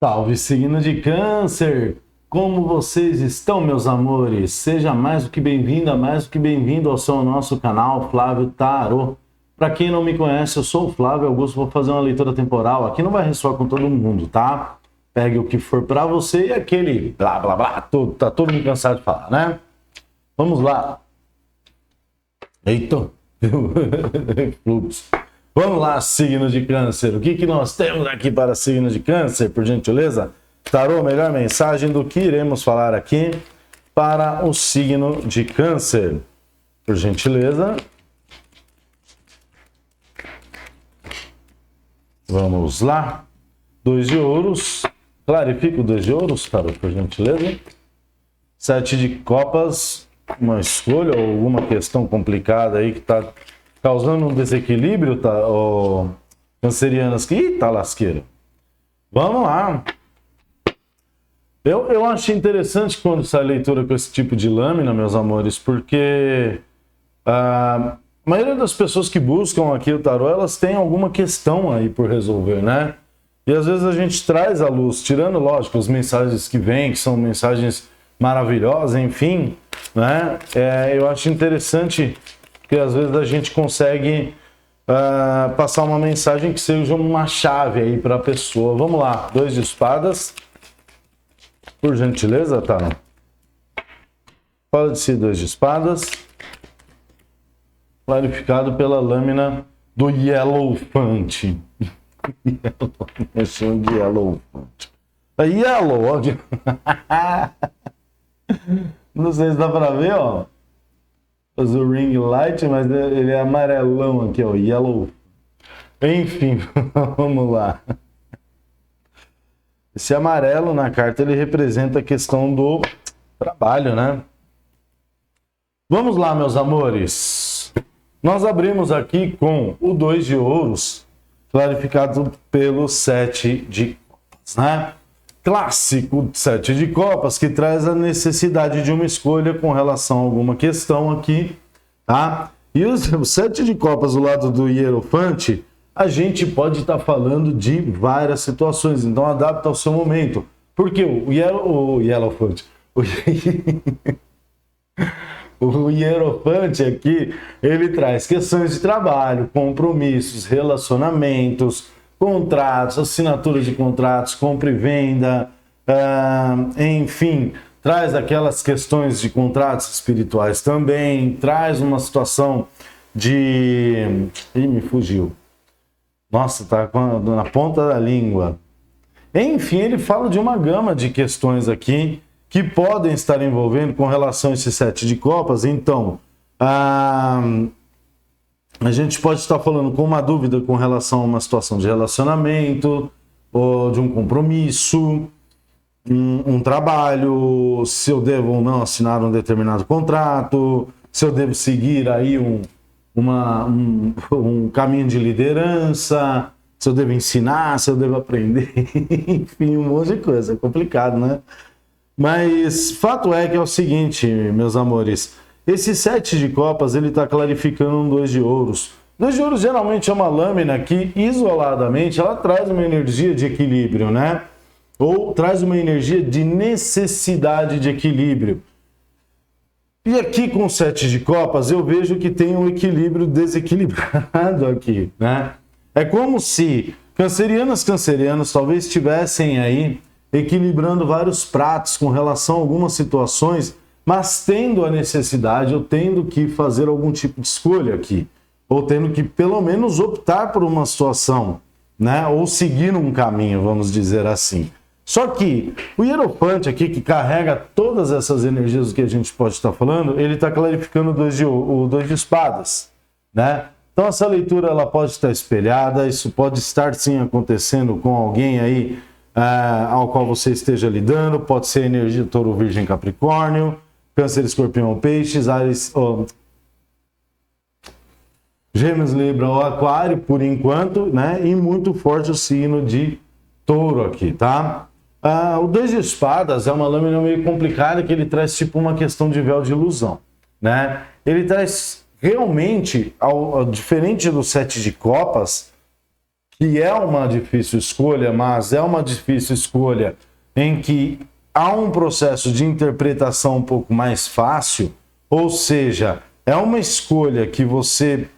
Salve, signo de Câncer! Como vocês estão, meus amores? Seja mais do que bem-vinda, mais do que bem-vindo ao nosso canal Flávio Tarô. Para quem não me conhece, eu sou o Flávio Augusto, vou fazer uma leitura temporal. Aqui não vai ressoar com todo mundo, tá? Pegue o que for para você e aquele blá blá blá, tá todo mundo cansado de falar, né? Vamos lá. Eita! Fluxo. Vamos lá, signo de Câncer. O que nós temos aqui para signo de Câncer, por gentileza? Tarô, melhor mensagem do que iremos falar aqui para o signo de Câncer. Por gentileza. Vamos lá. 2 de ouros. Clarifica o 2 de ouros, Tarô, por gentileza. 7 de copas. Uma escolha ou alguma questão complicada aí que está causando um desequilíbrio, tá, cancerianas que... Ih, tá lasqueira. Vamos lá. Eu acho interessante quando sai leitura com esse tipo de lâmina, meus amores, porque a maioria das pessoas que buscam aqui o tarô, elas têm alguma questão aí por resolver, né? E às vezes a gente traz à luz, tirando, lógico, as mensagens que vêm, que são mensagens maravilhosas, enfim, né? Eu acho interessante que às vezes a gente consegue passar uma mensagem que seja uma chave aí para a pessoa. Vamos lá, 2 de espadas. Por gentileza, tá? Fala de si, 2 de espadas. Clarificado pela lâmina do Yellowfant. Eu chamo de Yellowfant. Yellow, não sei se dá para ver, ó. O ring light, mas ele é amarelão aqui, ó, yellow. Enfim, vamos lá. Esse amarelo na carta, ele representa a questão do trabalho, né? Vamos lá, meus amores. Nós abrimos aqui com o 2 de ouros, clarificado pelo 7 de copas, né? Clássico 7 de copas, que traz a necessidade de uma escolha com relação a alguma questão aqui, tá? E o 7 de copas do lado do Hierofante, a gente pode estar falando de várias situações, então adapta ao seu momento. Porque o Hierofante, o Hierofante aqui, ele traz questões de trabalho, compromissos, relacionamentos, contratos, assinatura de contratos, compra e venda, enfim, traz aquelas questões de contratos espirituais também, traz uma situação de... Ih, me fugiu. Nossa, tá na ponta da língua. Enfim, ele fala de uma gama de questões aqui que podem estar envolvendo com relação a esse 7 de copas. Então, a gente pode estar falando com uma dúvida com relação a uma situação de relacionamento, ou de um compromisso, um trabalho, se eu devo ou não assinar um determinado contrato, se eu devo seguir aí um caminho de liderança, se eu devo ensinar, se eu devo aprender, enfim, um monte de coisa, é complicado, né? Mas fato é que é o seguinte, meus amores, esse 7 de copas, ele está clarificando um 2 de ouros. 2 de ouros geralmente é uma lâmina que, isoladamente, ela traz uma energia de equilíbrio, né? Ou traz uma energia de necessidade de equilíbrio. E aqui com o 7 de copas, eu vejo que tem um equilíbrio desequilibrado aqui, né? É como se cancerianos talvez estivessem aí equilibrando vários pratos com relação a algumas situações, mas tendo a necessidade, ou tendo que fazer algum tipo de escolha aqui, ou tendo que pelo menos optar por uma situação, né? Ou seguir um caminho, vamos dizer assim. Só que o Hierofante aqui, que carrega todas essas energias que a gente pode estar falando, ele está clarificando o 2 de espadas, né? Então essa leitura ela pode estar espelhada, isso pode estar sim acontecendo com alguém aí ao qual você esteja lidando, pode ser energia Touro, Virgem, Capricórnio, Câncer, Escorpião, Peixes, Áries, Gêmeos, Libra ou Aquário, por enquanto, né? E muito forte o signo de Touro aqui, tá? O 2 de espadas é uma lâmina meio complicada que ele traz tipo uma questão de véu de ilusão, né? Ele traz realmente, diferente do 7 de copas, que é uma difícil escolha, mas é uma difícil escolha em que há um processo de interpretação um pouco mais fácil, ou seja, é uma escolha que você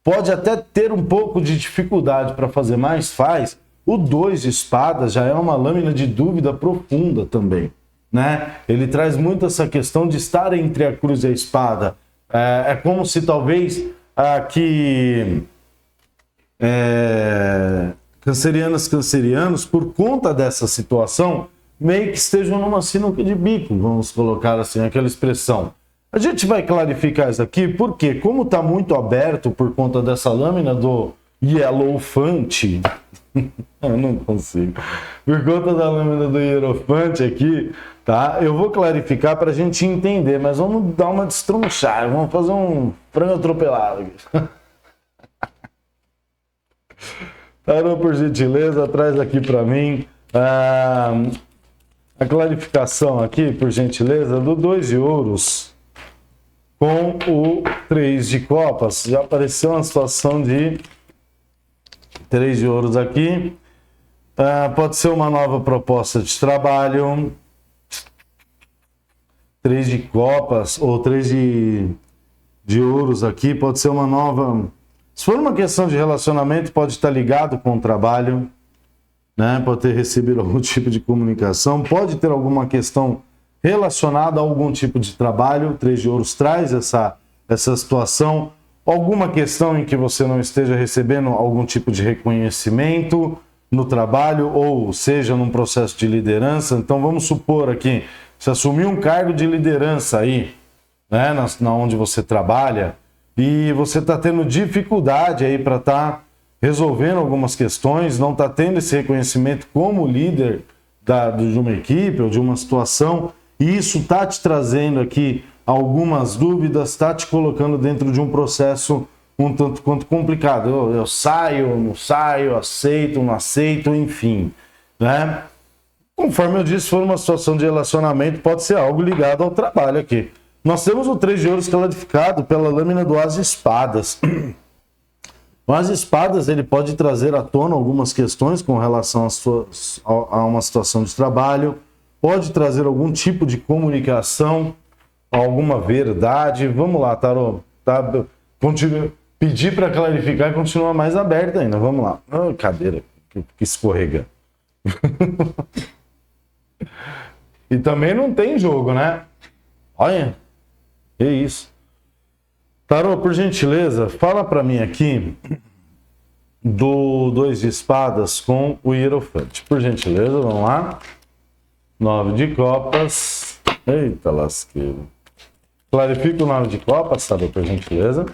pode até ter um pouco de dificuldade para fazer, mas faz. O 2 de espadas já é uma lâmina de dúvida profunda também, né? Ele traz muito essa questão de estar entre a cruz e a espada. É como se talvez aqui cancerianos, por conta dessa situação, meio que estejam numa sinuca de bico, vamos colocar assim, aquela expressão. A gente vai clarificar isso aqui, porque como está muito aberto por conta dessa lâmina do Hierophante, eu não consigo, por conta da lâmina do Hierophante aqui, tá? Eu vou clarificar para a gente entender, mas vamos dar uma destronchada, vamos fazer um frango atropelado aqui. Tarô, por gentileza, traz aqui para mim a clarificação aqui, por gentileza, do 2 de ouros com o 3 de copas. Já apareceu uma situação de 3 de ouros aqui. Pode ser uma nova proposta de trabalho. 3 de copas ou 3 de ouros aqui pode ser uma nova... Se for uma questão de relacionamento, pode estar ligado com o trabalho, né? Pode ter recebido algum tipo de comunicação, pode ter alguma questão relacionada a algum tipo de trabalho. 3 de ouros traz essa situação. Alguma questão em que você não esteja recebendo algum tipo de reconhecimento no trabalho, ou seja, num processo de liderança. Então vamos supor aqui, você assumiu um cargo de liderança aí, né? Na onde você trabalha, e você está tendo dificuldade aí para estar resolvendo algumas questões, não está tendo esse reconhecimento como líder de uma equipe ou de uma situação, e isso está te trazendo aqui algumas dúvidas, está te colocando dentro de um processo um tanto quanto complicado. Eu saio, não saio, aceito, não aceito, enfim, né? Conforme eu disse, se for uma situação de relacionamento, pode ser algo ligado ao trabalho aqui. Nós temos o 3 de ouros clarificado pela lâmina do As de Espadas. O As de Espadas, ele pode trazer à tona algumas questões com relação a uma situação de trabalho, pode trazer algum tipo de comunicação, alguma verdade. Vamos lá, Tarô. Tá? Pedir para clarificar e continua mais aberto ainda. Vamos lá. Cadeira que escorrega. E também não tem jogo, né? Olha. Que isso. Tarô, por gentileza, fala para mim aqui do 2 de espadas com o Hierophante. Por gentileza, vamos lá. 9 de copas. Eita lasqueira. Clarifica o 9 de copas, Tarô, por gentileza.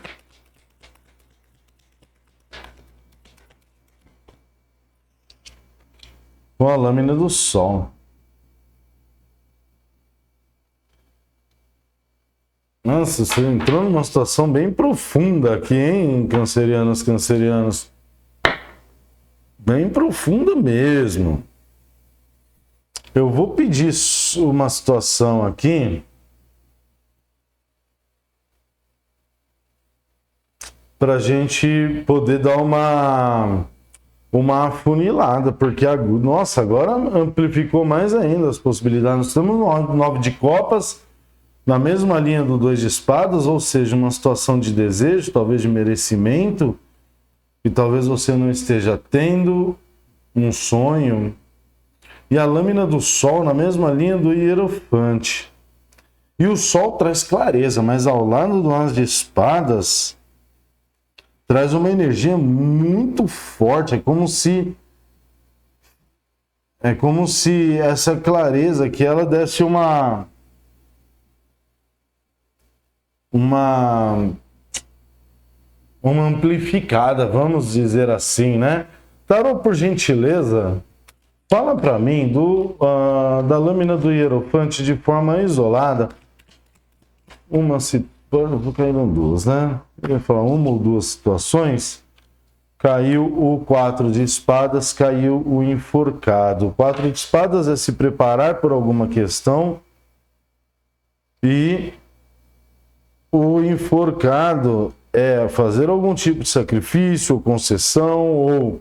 Com a lâmina do sol. Nossa, você entrou numa situação bem profunda aqui, hein, cancerianos? Bem profunda mesmo. Eu vou pedir uma situação aqui para a gente poder dar uma afunilada, porque nossa, agora amplificou mais ainda as possibilidades. Nós temos 9 de copas, na mesma linha do 2 de espadas, ou seja, uma situação de desejo, talvez de merecimento, que talvez você não esteja tendo, um sonho. E a lâmina do sol na mesma linha do Hierophante. E o sol traz clareza, mas ao lado do As de Espadas traz uma energia muito forte. É como se essa clareza que ela desse uma amplificada, vamos dizer assim, né? Tarô, por gentileza, fala para mim da lâmina do Hierophante de forma isolada. Vou cair em duas, né? Eu ia falar uma ou duas situações. Caiu o 4 de espadas, caiu o enforcado. O 4 de espadas é se preparar por alguma questão, e o enforcado é fazer algum tipo de sacrifício, ou concessão, ou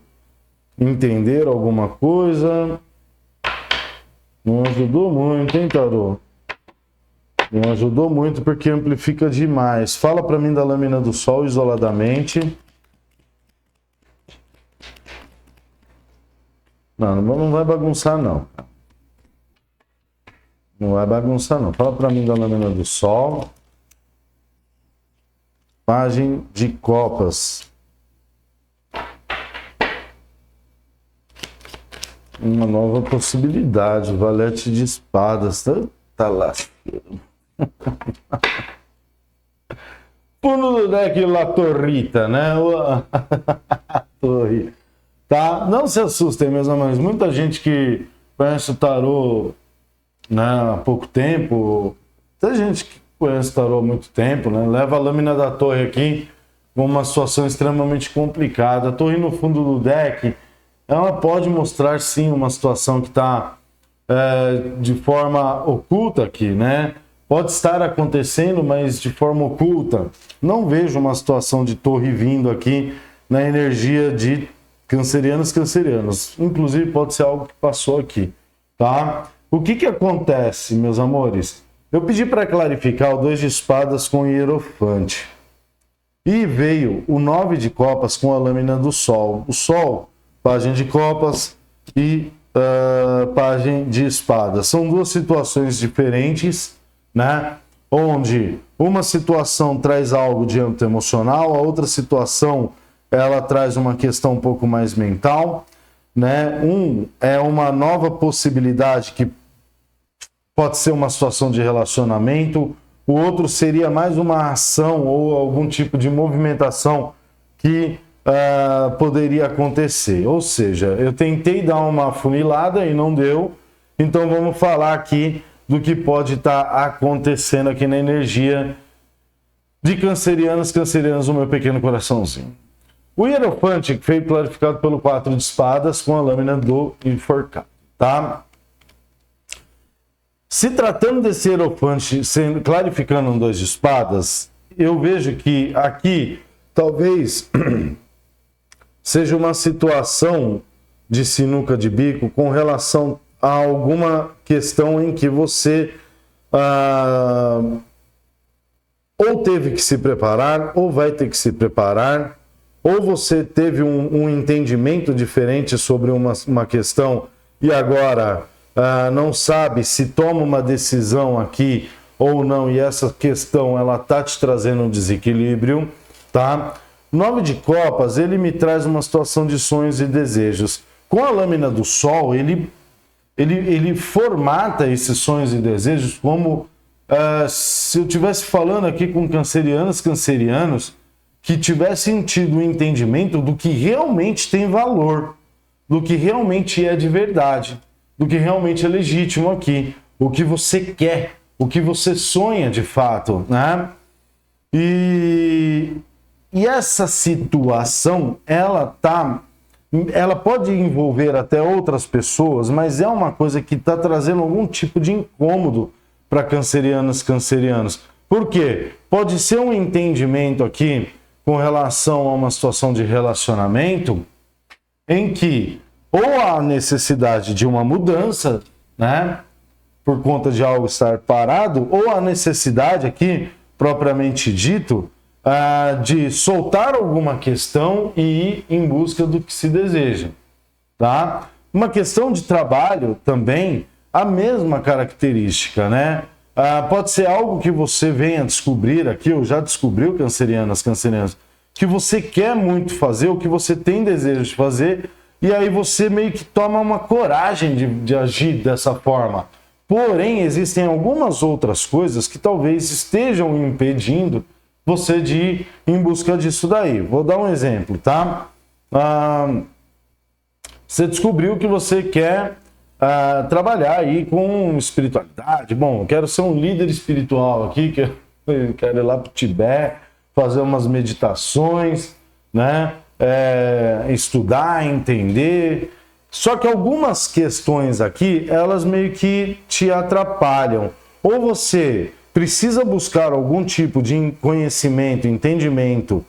entender alguma coisa. Não ajudou muito, hein, tarô? Não ajudou muito porque amplifica demais. Fala para mim da lâmina do sol isoladamente. Não vai bagunçar, não. Não vai bagunçar, não. Fala para mim da lâmina do sol. Pagem de copas. Uma nova possibilidade. Valete de espadas. Tá lá. Puno do deck La Torrita, né? Torre. Tá? Não se assustem, meus amigos. Muita gente que conhece o tarô, né, há pouco tempo, tem gente que conhece o tarô há muito tempo, né? Leva a lâmina da torre aqui com uma situação extremamente complicada. A torre no fundo do deck, ela pode mostrar sim uma situação que está de forma oculta aqui, né? Pode estar acontecendo, mas de forma oculta. Não vejo uma situação de torre vindo aqui na energia de cancerianos. Inclusive pode ser algo que passou aqui, tá? O que acontece, meus amores? Eu pedi para clarificar o 2 de espadas com o hierofante. E veio o 9 de copas com a lâmina do sol. O sol, página de copas e página de espadas. São duas situações diferentes, né? Onde uma situação traz algo de âmbito emocional, a outra situação ela traz uma questão um pouco mais mental, né? É uma nova possibilidade que pode ser uma situação de relacionamento, o outro seria mais uma ação ou algum tipo de movimentação que poderia acontecer. Ou seja, eu tentei dar uma afunilada e não deu, então vamos falar aqui do que pode estar acontecendo aqui na energia de cancerianos do meu pequeno coraçãozinho. O hierofante foi clarificado pelo 4 de espadas com a lâmina do enforcado, tá? Se tratando desse hierofante clarificando um 2 de espadas, eu vejo que aqui talvez seja uma situação de sinuca de bico com relação a alguma questão em que você ou teve que se preparar, ou vai ter que se preparar, ou você teve um entendimento diferente sobre uma questão e agora não sabe se toma uma decisão aqui ou não, e essa questão ela tá te trazendo um desequilíbrio, tá? 9 de copas, ele me traz uma situação de sonhos e desejos. Com a lâmina do sol, ele formata esses sonhos e desejos como se eu estivesse falando aqui com cancerianos que tivessem tido um entendimento do que realmente tem valor, do que realmente é de verdade, do que realmente é legítimo aqui, o que você quer, o que você sonha de fato, né? E essa situação, ela pode envolver até outras pessoas, mas é uma coisa que está trazendo algum tipo de incômodo para cancerianos. Por quê? Pode ser um entendimento aqui com relação a uma situação de relacionamento em que ou há necessidade de uma mudança, né, por conta de algo estar parado, ou a necessidade aqui, propriamente dito, de soltar alguma questão e ir em busca do que se deseja, tá? Uma questão de trabalho também, a mesma característica, né? Pode ser algo que você venha descobrir aqui, ou já descobriu, cancerianos, que você quer muito fazer, ou que você tem desejo de fazer, e aí você meio que toma uma coragem de agir dessa forma. Porém, existem algumas outras coisas que talvez estejam impedindo você de ir em busca disso daí. Vou dar um exemplo, tá? Você descobriu que você quer trabalhar aí com espiritualidade. Bom, eu quero ser um líder espiritual aqui, quero ir lá para o Tibete, fazer umas meditações, né? Estudar, entender. Só que algumas questões aqui, elas meio que te atrapalham. Ou você precisa buscar algum tipo de conhecimento, entendimento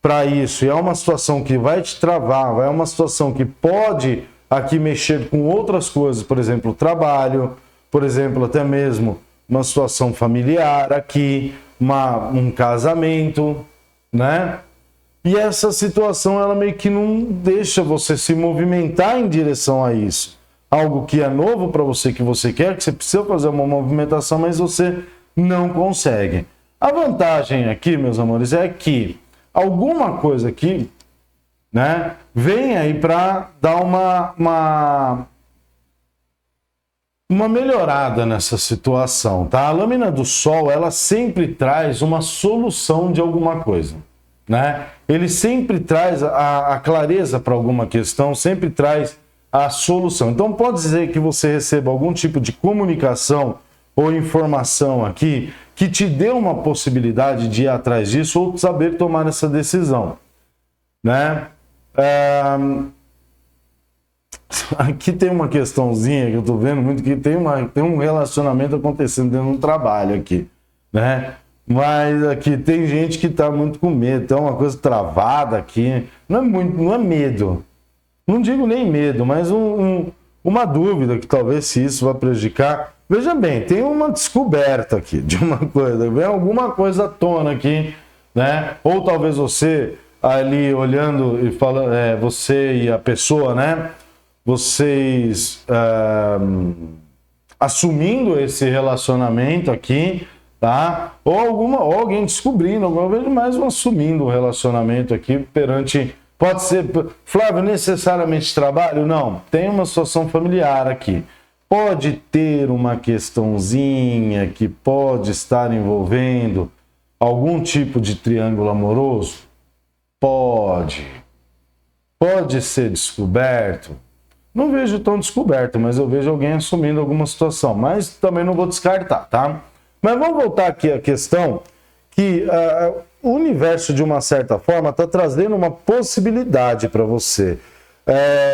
para isso, e é uma situação que vai te travar, é uma situação que pode aqui mexer com outras coisas, por exemplo, o trabalho, por exemplo, até mesmo uma situação familiar aqui, um casamento, né? E essa situação, ela meio que não deixa você se movimentar em direção a isso. Algo que é novo para você, que você quer, que você precisa fazer uma movimentação, mas você não consegue. A vantagem aqui, meus amores, é que alguma coisa aqui, né, vem aí para dar uma melhorada nessa situação, tá? A lâmina do Sol, ela sempre traz uma solução de alguma coisa, né? Ele sempre traz a clareza para alguma questão, sempre traz a solução. Então pode dizer que você receba algum tipo de comunicação ou informação aqui que te dê uma possibilidade de ir atrás disso ou saber tomar essa decisão, né? Aqui tem uma questãozinha que eu tô vendo muito, que tem um relacionamento acontecendo dentro do trabalho aqui, né? Mas aqui tem gente que tá muito com medo, tem uma coisa travada aqui, não é medo, não digo nem medo, mas uma dúvida que talvez se isso vai prejudicar. Veja bem, tem uma descoberta aqui de uma coisa, vem alguma coisa à tona aqui, né? Ou talvez você ali olhando e falando, você e a pessoa, né? Vocês assumindo esse relacionamento aqui, tá? Ou alguém descobrindo alguma vez, mais assumindo o relacionamento aqui perante. Pode ser, Flávio, necessariamente trabalho? Não, tem uma situação familiar aqui. Pode ter uma questãozinha que pode estar envolvendo algum tipo de triângulo amoroso? Pode. Pode ser descoberto? Não vejo tão descoberto, mas eu vejo alguém assumindo alguma situação. Mas também não vou descartar, tá? Mas vamos voltar aqui à questão que o universo, de uma certa forma, está trazendo uma possibilidade para você.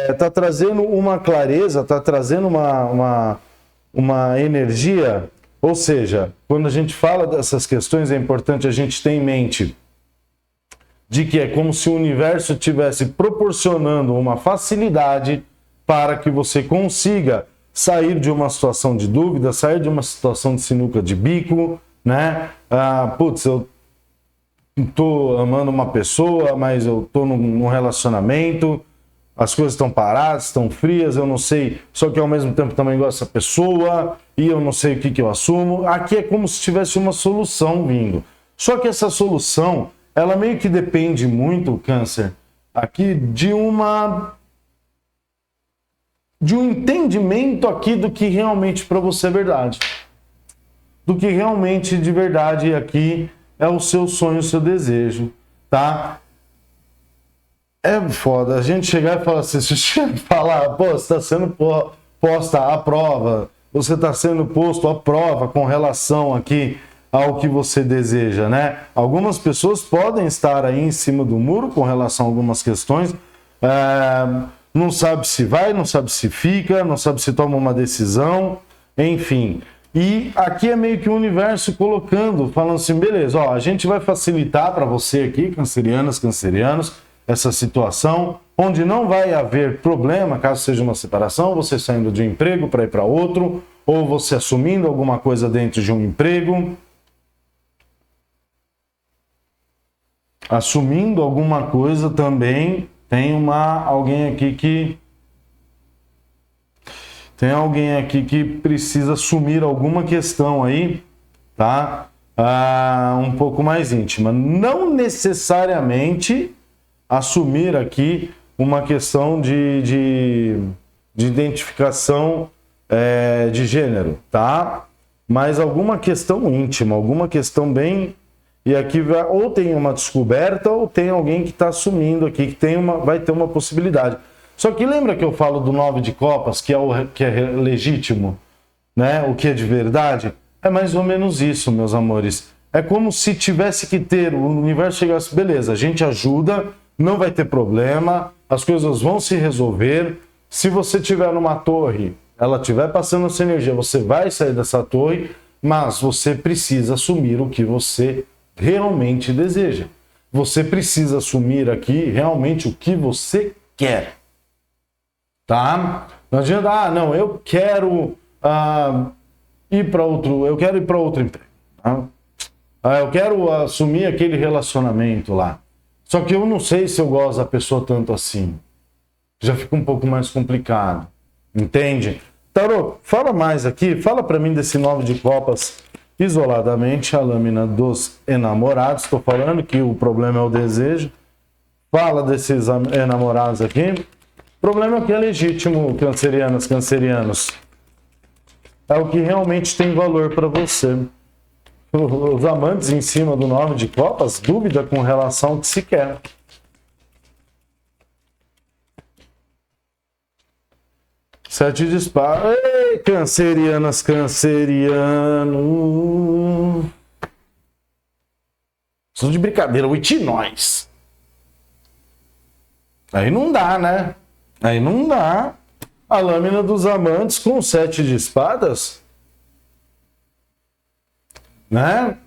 Está trazendo uma clareza, está trazendo uma energia. Ou seja, quando a gente fala dessas questões, é importante a gente ter em mente de que é como se o universo estivesse proporcionando uma facilidade para que você consiga sair de uma situação de dúvida, sair de uma situação de sinuca de bico, né? Eu tô amando uma pessoa, mas eu tô num relacionamento, as coisas estão paradas, estão frias, eu não sei, só que ao mesmo tempo também gosto dessa pessoa e eu não sei o que eu assumo. Aqui é como se tivesse uma solução vindo. Só que essa solução, ela meio que depende muito, Câncer, aqui de um entendimento aqui do que realmente para você é verdade. Do que realmente de verdade aqui é o seu sonho, o seu desejo, tá? É foda a gente chegar e falar assim, se você falar, pô, você está sendo posta à prova, você está sendo posto à prova com relação aqui ao que você deseja, né? Algumas pessoas podem estar aí em cima do muro com relação a algumas questões, não sabe se vai, não sabe se fica, não sabe se toma uma decisão, enfim. E aqui é meio que o universo colocando, falando assim, beleza, ó, a gente vai facilitar para você aqui, cancerianas, cancerianos, essa situação, onde não vai haver problema, caso seja uma separação, você saindo de um emprego para ir para outro, ou você assumindo alguma coisa dentro de um emprego, assumindo alguma coisa também. Tem alguém aqui que precisa assumir alguma questão aí, tá? Um pouco mais íntima. Não necessariamente assumir aqui uma questão de identificação de gênero, tá? Mas alguma questão íntima, alguma questão bem... E aqui ou tem uma descoberta ou tem alguém que está assumindo aqui, que vai ter uma possibilidade. Só que lembra que eu falo do 9 de copas, que é legítimo, né? O que é de verdade? É mais ou menos isso, meus amores. É como se tivesse que ter, o universo chegasse, beleza, a gente ajuda, não vai ter problema, as coisas vão se resolver. Se você estiver numa torre, ela estiver passando essa energia, você vai sair dessa torre. mas você precisa assumir o que você realmente deseja. Você precisa assumir aqui realmente o que você quer. Tá? Não adianta, não, eu quero ir para outro emprego. Tá? Eu quero assumir aquele relacionamento lá. Só que eu não sei se eu gosto da pessoa tanto assim. Já fica um pouco mais complicado. Entende? Tarô, fala mais aqui. Fala para mim desse 9 de copas isoladamente, a lâmina dos enamorados. Estou falando que o problema é o desejo. Fala desses enamorados aqui. O problema é que é legítimo, cancerianos. É o que realmente tem valor para você. Os amantes em cima do 9 de copas, dúvida com relação ao que se quer. Sete de espadas. Ei, cancerianos. Sou de brincadeira, o nós. Aí não dá, né? Aí não dá. A lâmina dos amantes com 7 de espadas. Né?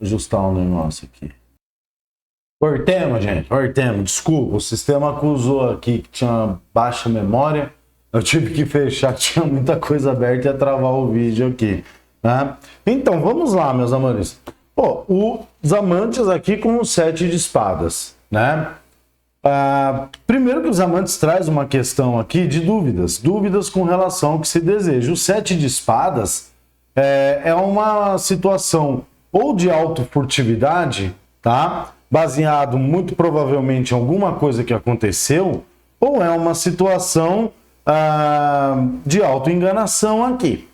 Vou ajustar um negócio aqui. Cortemos, gente. Cortemos. Desculpa, o sistema acusou aqui que tinha baixa memória. Eu tive que fechar, tinha muita coisa aberta e ia travar o vídeo aqui. Né? Então, vamos lá, meus amores. Pô, os amantes aqui com o 7 de espadas. Né? Primeiro que os amantes traz uma questão aqui de dúvidas com relação ao que se deseja. O 7 de espadas é uma situação ou de autofurtividade, tá? Baseado muito provavelmente em alguma coisa que aconteceu, ou é uma situação de autoenganação aqui,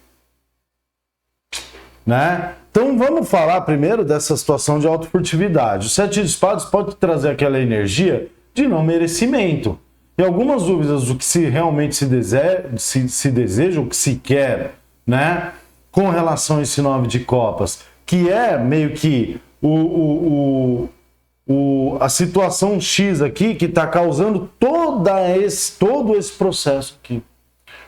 né? Então vamos falar primeiro dessa situação de autofurtividade. O 7 de espadas pode trazer aquela energia de não merecimento. E algumas dúvidas do que se realmente se deseja, o que se quer, né? Com relação a esse 9 de copas, que é meio que a situação X aqui que está causando todo esse processo aqui.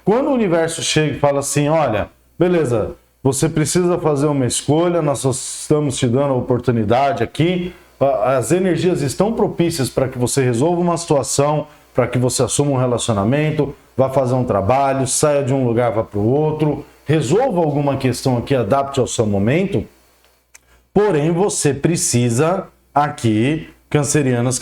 Quando o universo chega e fala assim, olha, beleza, você precisa fazer uma escolha, nós só estamos te dando a oportunidade aqui, as energias estão propícias para que você resolva uma situação, para que você assuma um relacionamento, vá fazer um trabalho, saia de um lugar, vá para o outro, resolva alguma questão aqui, adapte ao seu momento, porém você precisa aqui, cancerianos,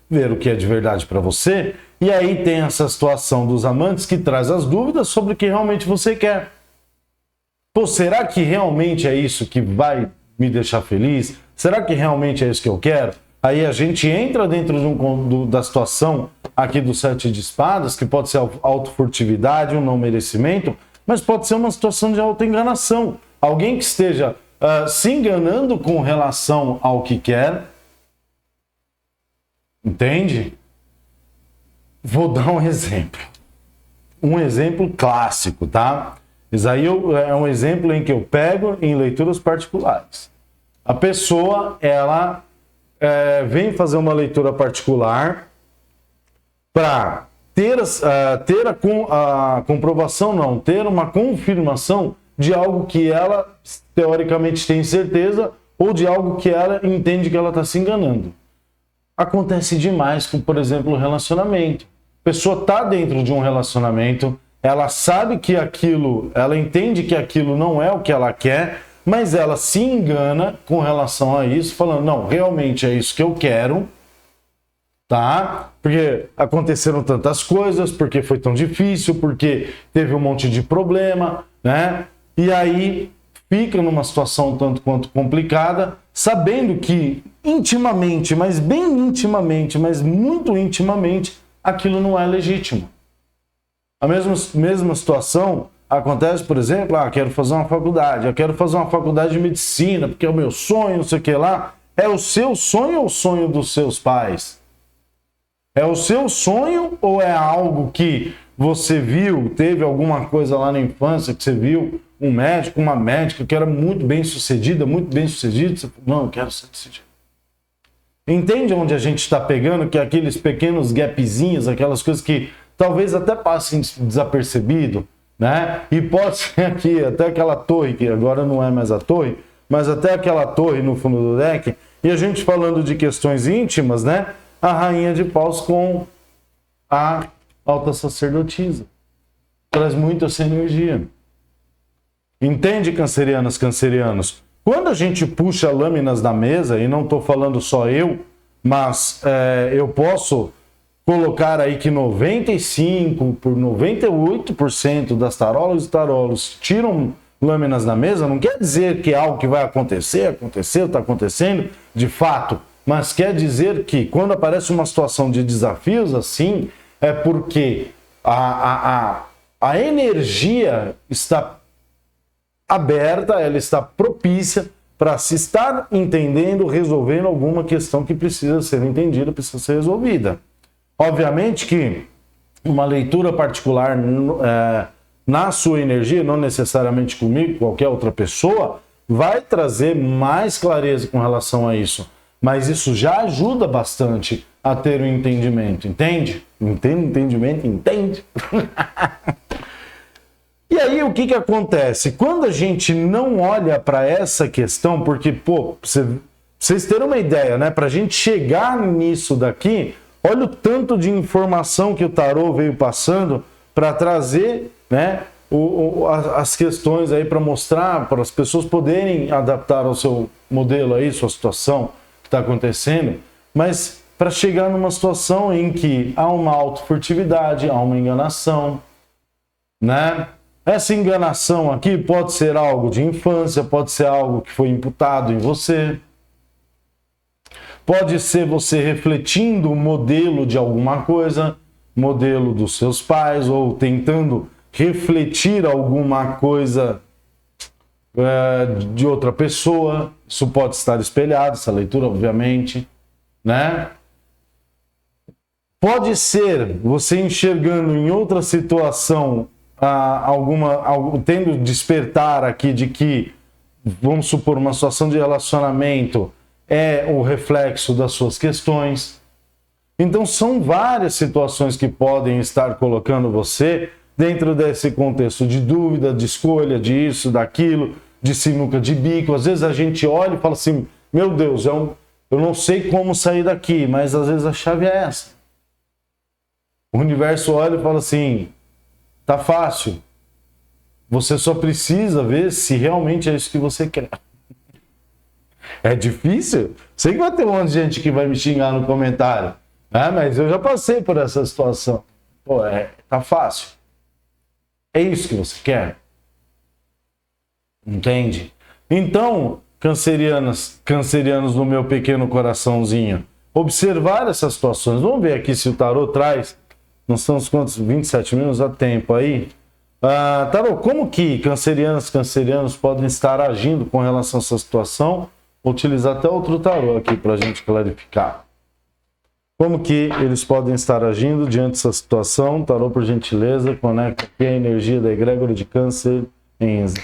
ver o que é de verdade para você, e aí tem essa situação dos amantes que traz as dúvidas sobre o que realmente você quer. Pô, será que realmente é isso que vai me deixar feliz? Será que realmente é isso que eu quero? Aí a gente entra dentro da situação aqui do 7 de espadas, que pode ser autofurtividade, um não merecimento, mas pode ser uma situação de autoenganação. Alguém que esteja se enganando com relação ao que quer. Entende? Vou dar um exemplo. Um exemplo clássico, tá? Isso aí é um exemplo em que eu pego em leituras particulares. A pessoa, ela vem fazer uma leitura particular para ter a comprovação, não, ter uma confirmação de algo que ela teoricamente tem certeza ou de algo que ela entende que ela está se enganando. Acontece demais com, por exemplo, o relacionamento. A pessoa está dentro de um relacionamento, ela sabe que aquilo, ela entende que aquilo não é o que ela quer, mas ela se engana com relação a isso, falando, não, realmente é isso que eu quero, tá? Porque aconteceram tantas coisas, porque foi tão difícil, porque teve um monte de problema, né? E aí fica numa situação tanto quanto complicada, sabendo que intimamente, mas bem intimamente, mas muito intimamente, aquilo não é legítimo. A mesma situação acontece, por exemplo, quero fazer uma faculdade, eu quero fazer uma faculdade de medicina, porque é o meu sonho, não sei o que lá. É o seu sonho ou o sonho dos seus pais? É o seu sonho ou é algo que você viu, teve alguma coisa lá na infância que você viu, um médico, uma médica que era muito bem sucedido, você falou, não, eu quero ser desse jeito. Entende onde a gente está pegando, que aqueles pequenos gapzinhos, aquelas coisas que talvez até passem desapercebido, né? E pode ser aqui, até aquela torre, que agora não é mais a torre, mas até aquela torre no fundo do deck. E a gente falando de questões íntimas, né? A rainha de paus com a alta sacerdotisa. Traz muito essa energia. Entende, cancerianas, cancerianos? Quando a gente puxa lâminas da mesa, e não estou falando só eu, mas eu posso colocar aí que 95% por 98% das tarolas e tarolos tiram lâminas da mesa, não quer dizer que é algo que vai acontecer, aconteceu, está acontecendo, de fato, mas quer dizer que quando aparece uma situação de desafios assim, é porque a energia está aberta, ela está propícia para se estar entendendo, resolvendo alguma questão que precisa ser entendida, precisa ser resolvida. Obviamente que uma leitura particular na sua energia, não necessariamente comigo, qualquer outra pessoa, vai trazer mais clareza com relação a isso. Mas isso já ajuda bastante a ter um entendimento, entende? Entendimento, entende? E aí o que acontece? Quando a gente não olha para essa questão, porque, vocês terem uma ideia, né? Para a gente chegar nisso daqui, olha o tanto de informação que o tarô veio passando para trazer, né, as questões aí para mostrar, para as pessoas poderem adaptar ao seu modelo aí, sua situação que está acontecendo, mas para chegar numa situação em que há uma autofurtividade, há uma enganação, né? Essa enganação aqui pode ser algo de infância, pode ser algo que foi imputado em você. Pode ser você refletindo o modelo de alguma coisa, modelo dos seus pais, ou tentando refletir alguma coisa de outra pessoa. Isso pode estar espelhado, essa leitura, obviamente, né? Pode ser você enxergando em outra situação tendo despertar aqui de que, vamos supor, uma situação de relacionamento é o reflexo das suas questões. Então são várias situações que podem estar colocando você dentro desse contexto de dúvida, de escolha, de isso, daquilo, de sinuca de bico. Às vezes a gente olha e fala assim, meu Deus, eu não sei como sair daqui, mas às vezes a chave é essa. O universo olha e fala assim, tá fácil. Você só precisa ver se realmente é isso que você quer. É difícil? Sei que vai ter um monte de gente que vai me xingar no comentário. Mas eu já passei por essa situação. Tá fácil. É isso que você quer? Entende? Então, cancerianos do meu pequeno coraçãozinho, observar essas situações. Vamos ver aqui se o tarô traz. Nós estamos quantos? 27 minutos a tempo aí. Tarô, como que cancerianos podem estar agindo com relação a essa situação? Vou utilizar até outro tarô aqui para a gente clarificar. Como que eles podem estar agindo diante dessa situação? Tarô, por gentileza, conecta aqui a energia da egrégora de câncer em Enza.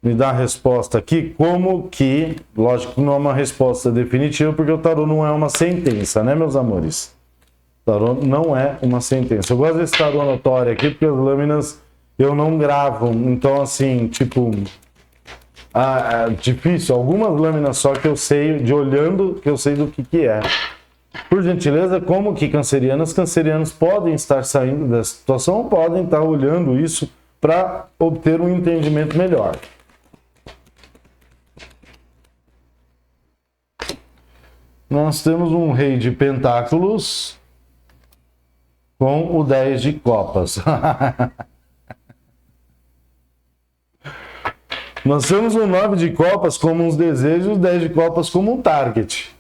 Me dá a resposta aqui, como que, lógico que não é uma resposta definitiva, porque o tarô não é uma sentença, né, meus amores? O tarô não é uma sentença. Eu gosto desse tarô notório aqui, porque as lâminas eu não gravo, então assim, tipo, é difícil, algumas lâminas só que eu sei, de olhando, que eu sei do que é. Por gentileza, como que cancerianos podem estar saindo dessa situação, ou podem estar olhando isso para obter um entendimento melhor. Nós temos um rei de pentáculos com o 10 de copas. Nós temos um 9 de copas como uns desejos e o 10 de copas como um target,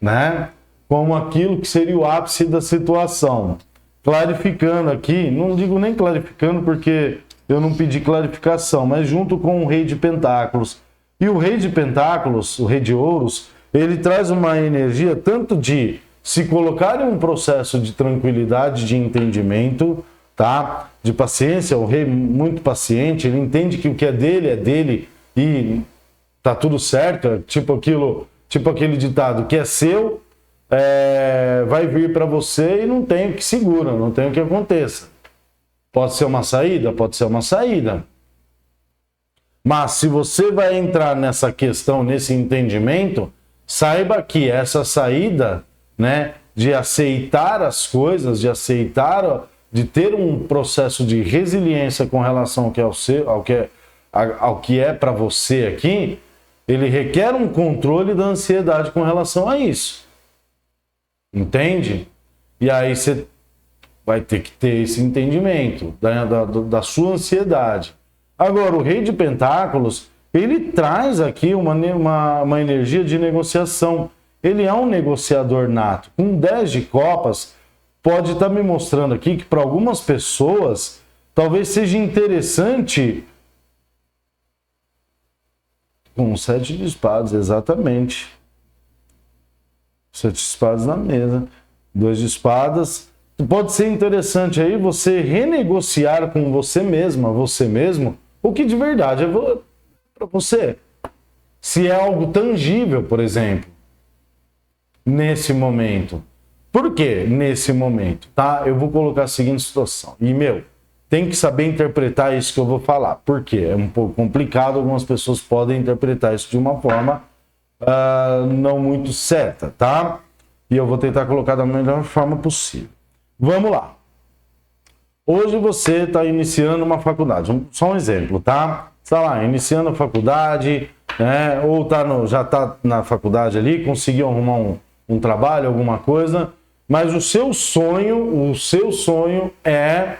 né? Como aquilo que seria o ápice da situação. Clarificando aqui, não digo nem clarificando porque eu não pedi clarificação, mas junto com o rei de pentáculos. E o rei de pentáculos, o rei de ouros, ele traz uma energia tanto de se colocar em um processo de tranquilidade, de entendimento, tá? De paciência, o rei muito paciente, ele entende que o que é dele e tá tudo certo, tipo aquele ditado, que é seu, vai vir para você e não tem o que segura, não tem o que aconteça. Pode ser uma saída? Pode ser uma saída. Mas se você vai entrar nessa questão, nesse entendimento, saiba que essa saída, né, de aceitar as coisas, de ter um processo de resiliência com relação ao que é para você aqui, ele requer um controle da ansiedade com relação a isso. Entende? E aí você vai ter que ter esse entendimento da sua ansiedade. Agora, o Rei de Pentáculos, ele traz aqui uma energia de negociação. Ele é um negociador nato. Com 10 de copas, pode estar me mostrando aqui que para algumas pessoas, talvez seja interessante... Com 7 de espadas, exatamente. 7 de espadas na mesa. 2 de espadas. Pode ser interessante aí você renegociar com você mesma, você mesmo, o que de verdade é para você. Se é algo tangível, por exemplo, nesse momento. Por quê nesse momento? Tá? Eu vou colocar a seguinte situação. E, tem que saber interpretar isso que eu vou falar. Por quê? É um pouco complicado, algumas pessoas podem interpretar isso de uma forma não muito certa, tá? E eu vou tentar colocar da melhor forma possível. Vamos lá. Hoje você está iniciando uma faculdade. Só um exemplo, tá? Você está lá, iniciando a faculdade, né? Ou já está na faculdade ali, conseguiu arrumar um trabalho, alguma coisa, mas o seu sonho é...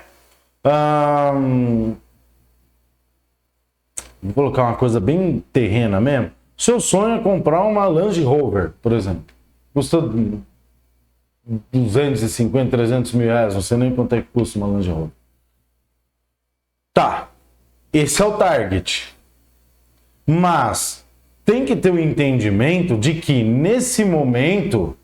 vou colocar uma coisa bem terrena mesmo. Seu sonho é comprar uma Land Rover, por exemplo. Custa 250, 300 mil reais. Não sei nem quanto é que custa uma Land Rover. Tá. Esse é o target. Mas tem que ter o entendimento de que nesse momento,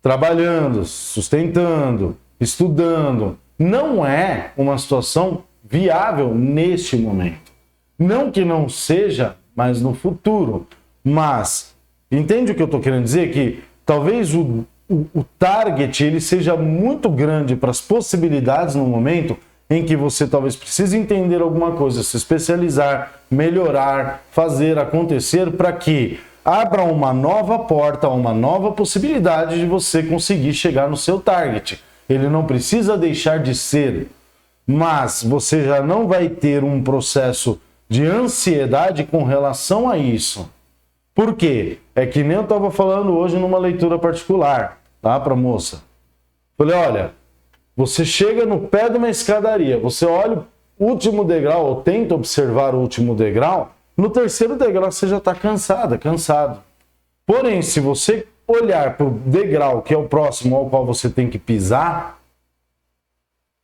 trabalhando, sustentando, estudando, não é uma situação viável neste momento. Não que não seja, mas no futuro. Mas, entende o que eu estou querendo dizer? Que talvez o target ele seja muito grande para as possibilidades no momento em que você talvez precise entender alguma coisa, se especializar, melhorar, fazer acontecer para que abra uma nova porta, uma nova possibilidade de você conseguir chegar no seu target. Ele não precisa deixar de ser, mas você já não vai ter um processo de ansiedade com relação a isso. Por quê? É que nem eu estava falando hoje numa leitura particular, tá, para moça. Falei, olha, você chega no pé de uma escadaria, você olha o último degrau, ou tenta observar o último degrau, no terceiro degrau você já está cansado. Porém, se você olhar para o degrau que é o próximo ao qual você tem que pisar,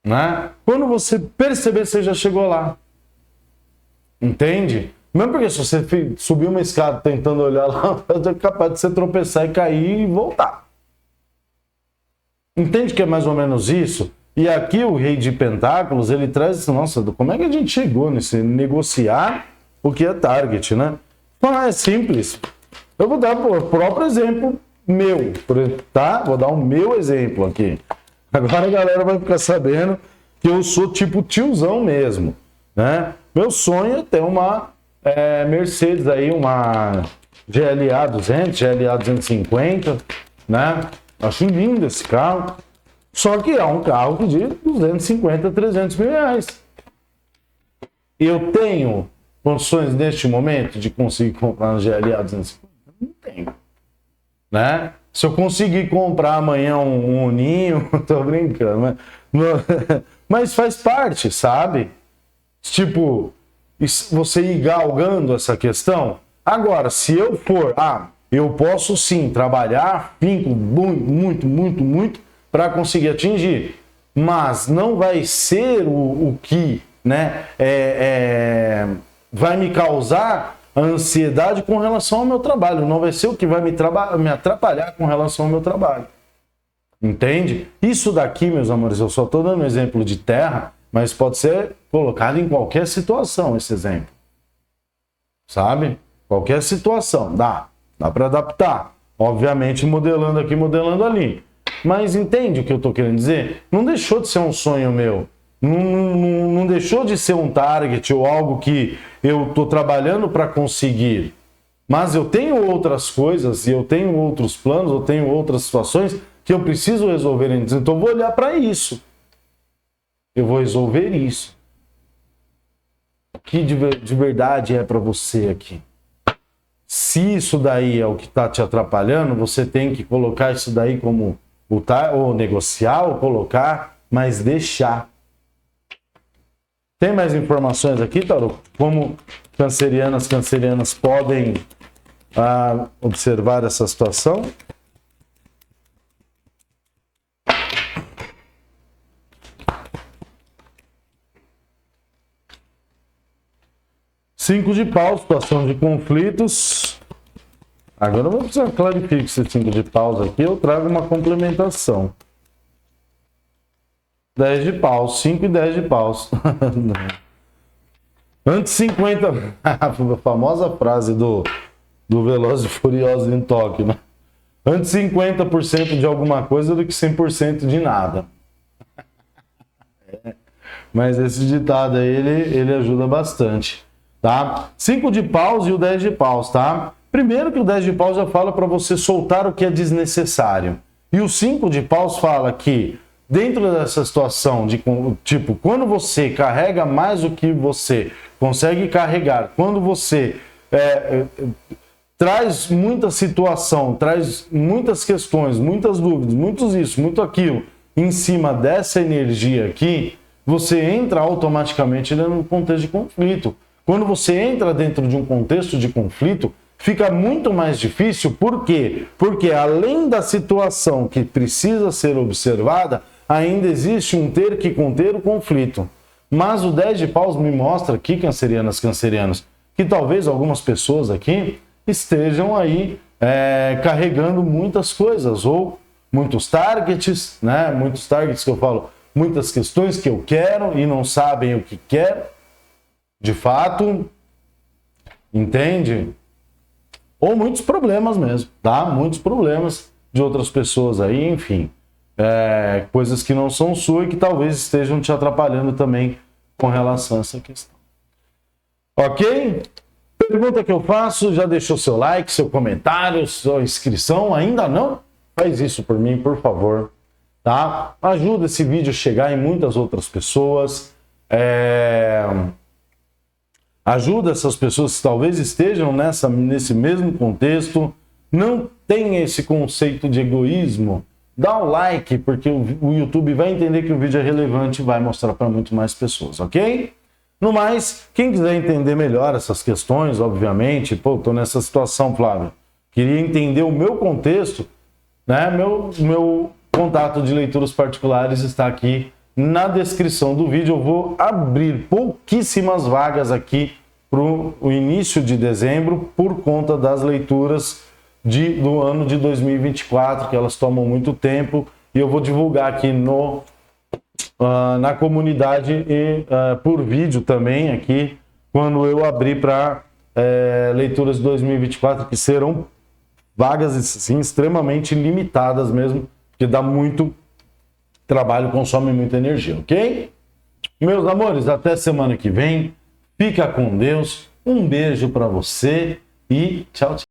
né? Quando você perceber, você já chegou lá. Entende? Mesmo porque se você subir uma escada tentando olhar lá, é capaz de você tropeçar e cair e voltar. Entende que é mais ou menos isso? E aqui o Rei de Pentáculos, ele traz, nossa, como é que a gente chegou nesse negociar o que é target, né? É simples. Eu vou dar o próprio exemplo meu, tá? Vou dar o meu exemplo aqui. Agora a galera vai ficar sabendo que eu sou tipo tiozão mesmo, né? Meu sonho é ter uma Mercedes aí, uma GLA 200, GLA 250, né? Acho lindo esse carro. Só que é um carro de 250, 300 mil reais. Eu tenho condições neste momento de conseguir comprar um GLA 250? Não tenho. Né? Se eu conseguir comprar amanhã um Uninho, tô brincando, mas faz parte, sabe? Tipo, você ir galgando essa questão. Agora, se eu for, eu posso sim trabalhar, muito, para conseguir atingir, mas não vai ser o que, né, vai me causar ansiedade com relação ao meu trabalho, não vai ser o que vai me atrapalhar com relação ao meu trabalho. Entende? Isso daqui, meus amores, eu só estou dando um exemplo de terra, mas pode ser colocado em qualquer situação esse exemplo. Sabe? Qualquer situação, dá para adaptar. Obviamente modelando aqui, modelando ali. Mas entende o que eu estou querendo dizer? Não deixou de ser um sonho meu. Não deixou de ser um target ou algo que eu estou trabalhando para conseguir. Mas eu tenho outras coisas e eu tenho outros planos, eu tenho outras situações que eu preciso resolver antes. Então eu vou olhar para isso. Eu vou resolver isso. O que de verdade é para você aqui? Se isso daí é o que está te atrapalhando, você tem que colocar isso daí como ou negociar, ou colocar, mas deixar. Tem mais informações aqui, Tauro? Como cancerianas podem observar essa situação? Cinco de paus, situação de conflitos. Agora eu vou precisar clarificar esse 5 de paus aqui, eu trago uma complementação. 10 de paus, 5 e 10 de paus. Antes 50, a famosa frase do Velozes e Furiosos em Tóquio, né? Antes 50% de alguma coisa do que 100% de nada. Mas esse ditado aí, ele ajuda bastante, tá? 5 de paus e o 10 de paus, tá? Primeiro que o 10 de paus já fala para você soltar o que é desnecessário. E o 5 de paus fala que dentro dessa situação de tipo, quando você carrega mais do que você consegue carregar, quando você traz muita situação, traz muitas questões, muitas dúvidas, muitos isso, muito aquilo, em cima dessa energia aqui, você entra automaticamente num contexto de conflito. Quando você entra dentro de um contexto de conflito, fica muito mais difícil, por quê? Porque além da situação que precisa ser observada, ainda existe um ter que conter o conflito. Mas o 10 de paus me mostra aqui, cancerianos, que talvez algumas pessoas aqui estejam aí carregando muitas coisas, ou muitos targets, né? Muitos targets que eu falo, muitas questões que eu quero e não sabem o que quero, de fato, entende? Ou muitos problemas mesmo, tá? Muitos problemas de outras pessoas aí, enfim. Coisas que não são suas e que talvez estejam te atrapalhando também com relação a essa questão. Ok? Pergunta que eu faço, já deixou seu like, seu comentário, sua inscrição? Ainda não? Faz isso por mim, por favor. Tá? Ajuda esse vídeo a chegar em muitas outras pessoas. Ajuda essas pessoas que talvez estejam nesse mesmo contexto, não tem esse conceito de egoísmo. Dá o like, porque o YouTube vai entender que o vídeo é relevante e vai mostrar para muito mais pessoas, ok? No mais, quem quiser entender melhor essas questões, obviamente, estou nessa situação, Flávio, queria entender o meu contexto, né? Meu contato de leituras particulares está aqui na descrição do vídeo. Eu vou abrir pouquíssimas vagas aqui para o início de dezembro, por conta das leituras do ano de 2024, que elas tomam muito tempo, e eu vou divulgar aqui na comunidade e por vídeo também aqui, quando eu abrir para leituras de 2024, que serão vagas assim, extremamente limitadas mesmo, porque dá muito trabalho, consome muita energia, ok? Meus amores, até semana que vem. Fica com Deus. Um beijo para você e tchau, tchau.